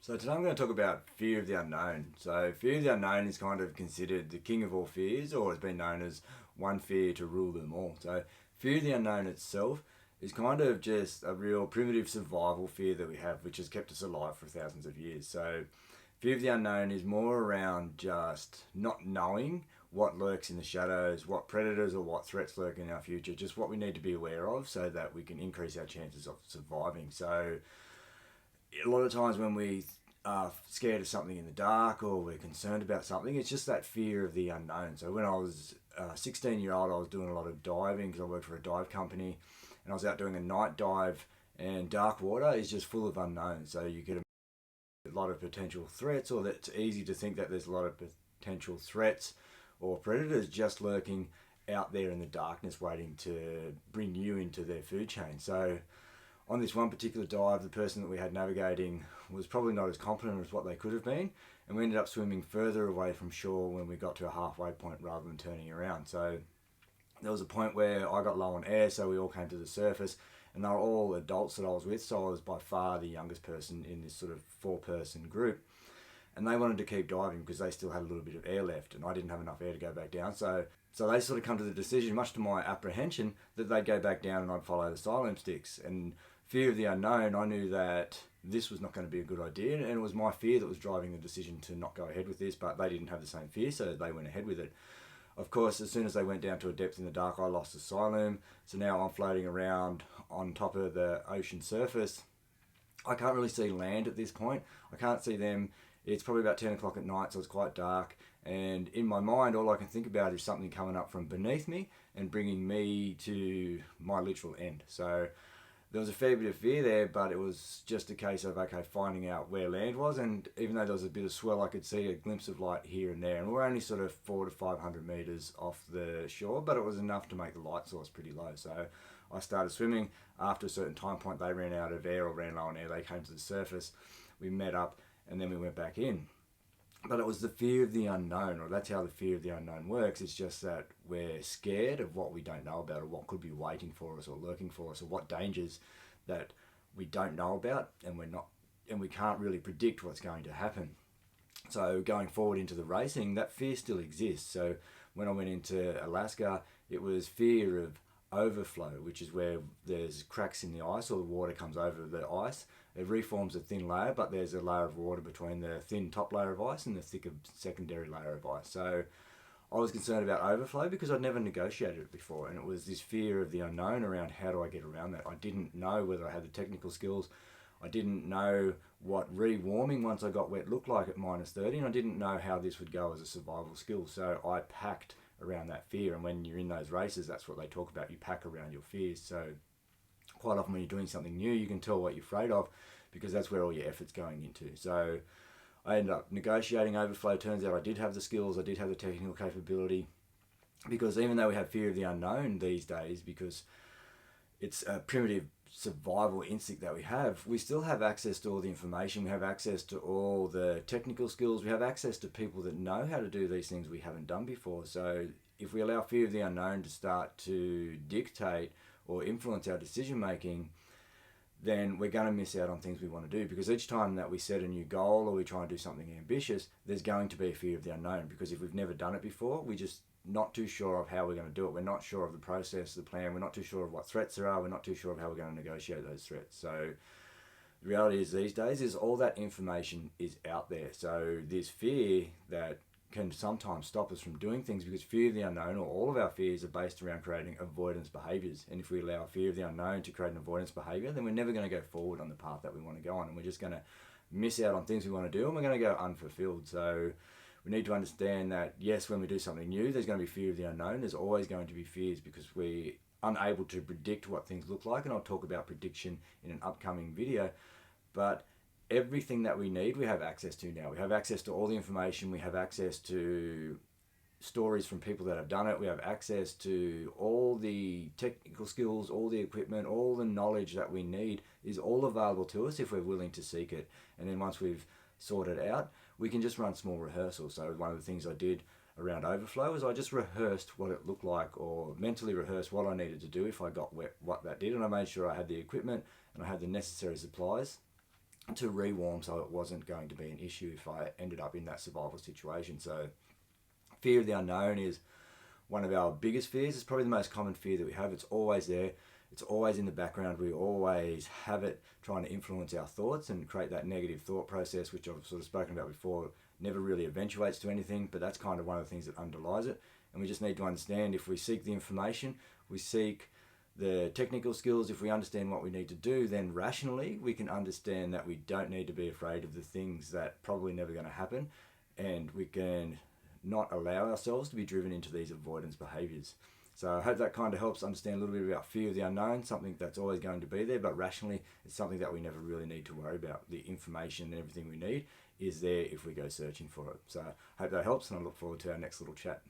So today I'm going to talk about fear of the unknown. So fear of the unknown is kind of considered the king of all fears, or it's been known as one fear to rule them all. So fear of the unknown itself is kind of just a real primitive survival fear that we have, which has kept us alive for thousands of years. So fear of the unknown is more around just not knowing what lurks in the shadows, what predators or what threats lurk in our future, just what we need to be aware of so that we can increase our chances of surviving. So a lot of times when we are scared of something in the dark or we're concerned about something, it's just that fear of the unknown. So when I was 16-year-old, I was doing a lot of diving because I worked for a dive company, and I was out doing a night dive, and dark water is just full of unknowns. So you get a lot of potential threats, or that it's easy to think that there's a lot of potential threats or predators just lurking out there in the darkness waiting to bring you into their food chain. So on this one particular dive, the person that we had navigating was probably not as competent as what they could have been, and we ended up swimming further away from shore when we got to a halfway point rather than turning around. So there was a point where I got low on air, so we all came to the surface, and they were all adults that I was with, so I was by far the youngest person in this sort of four-person group. And they wanted to keep diving because they still had a little bit of air left, and I didn't have enough air to go back down. So they sort of come to the decision, much to my apprehension, that they'd go back down and I'd follow the Siloam sticks. And fear of the unknown, I knew that this was not going to be a good idea, and it was my fear that was driving the decision to not go ahead with this, but they didn't have the same fear, so they went ahead with it. Of course, as soon as they went down to a depth in the dark, I lost the Siloam, so now I'm floating around on top of the ocean surface. I can't really see land at this point. I can't see them. It's probably about 10 o'clock at night, so it's quite dark. And in my mind, all I can think about is something coming up from beneath me and bringing me to my literal end. So there was a fair bit of fear there, but it was just a case of, okay, finding out where land was. And even though there was a bit of swell, I could see a glimpse of light here and there. And we're only sort of 400 to 500 meters off the shore, but it was enough to make the light source pretty low. So I started swimming. After a certain time point, they ran out of air or ran low on air. They came to the surface. We met up, and then we went back in. But it was the fear of the unknown, or that's how the fear of the unknown works. It's just that we're scared of what we don't know about, or what could be waiting for us or lurking for us, or what dangers that we don't know about, and we can't really predict what's going to happen. So going forward into the racing, that fear still exists. So when I went into Alaska, it was fear of overflow, which is where there's cracks in the ice, or the water comes over the ice. It reforms a thin layer, but there's a layer of water between the thin top layer of ice and the thicker secondary layer of ice. So I was concerned about overflow because I'd never negotiated it before, and it was this fear of the unknown around how do I get around that. I didn't know whether I had the technical skills. I didn't know what rewarming once I got wet looked like at -30, and I didn't know how this would go as a survival skill. So I packed around that fear, and when you're in those races, that's what they talk about. You pack around your fears. So quite often when you're doing something new, you can tell what you're afraid of because that's where all your effort's going into. So I ended up negotiating overflow. Turns out I did have the skills, I did have the technical capability, because even though we have fear of the unknown these days, because it's a primitive survival instinct that we have, we still have access to all the information, we have access to all the technical skills, we have access to people that know how to do these things we haven't done before. So if we allow fear of the unknown to start to dictate or influence our decision making, then we're going to miss out on things we want to do, because each time that we set a new goal or we try and do something ambitious, there's going to be a fear of the unknown, because if we've never done it before, we're just not too sure of how we're going to do it. We're not sure of the process, the plan. We're not too sure of what threats there are. We're not too sure of how we're going to negotiate those threats. So the reality is these days is all that information is out there. So this fear that can sometimes stop us from doing things, because fear of the unknown, or all of our fears, are based around creating avoidance behaviours. And if we allow fear of the unknown to create an avoidance behaviour, then we're never going to go forward on the path that we want to go on, and we're just going to miss out on things we want to do, and we're going to go unfulfilled. So we need to understand that, yes, when we do something new, there's going to be fear of the unknown. There's always going to be fears, because we're unable to predict what things look like, and I'll talk about prediction in an upcoming video. But everything that we need, we have access to now. We have access to all the information. We have access to stories from people that have done it. We have access to all the technical skills, all the equipment, all the knowledge that we need is all available to us if we're willing to seek it. And then once we've sorted it out, we can just run small rehearsals. So one of the things I did around overflow is I just rehearsed what it looked like, or mentally rehearsed what I needed to do if I got wet, what that did. And I made sure I had the equipment and I had the necessary supplies. to rewarm so it wasn't going to be an issue if I ended up in that survival situation. So fear of the unknown is one of our biggest fears. It's probably the most common fear that we have. It's always there. It's always in the background. We always have it trying to influence our thoughts and create that negative thought process, which I've sort of spoken about before. Never really eventuates to anything, but that's kind of one of the things that underlies it. And we just need to understand, if we seek the information, we seek the technical skills, if we understand what we need to do, then rationally we can understand that we don't need to be afraid of the things that probably never going to happen, and we can not allow ourselves to be driven into these avoidance behaviours. So I hope that kind of helps understand a little bit about fear of the unknown, something that's always going to be there, but rationally it's something that we never really need to worry about. The information and everything we need is there if we go searching for it. So I hope that helps, and I look forward to our next little chat.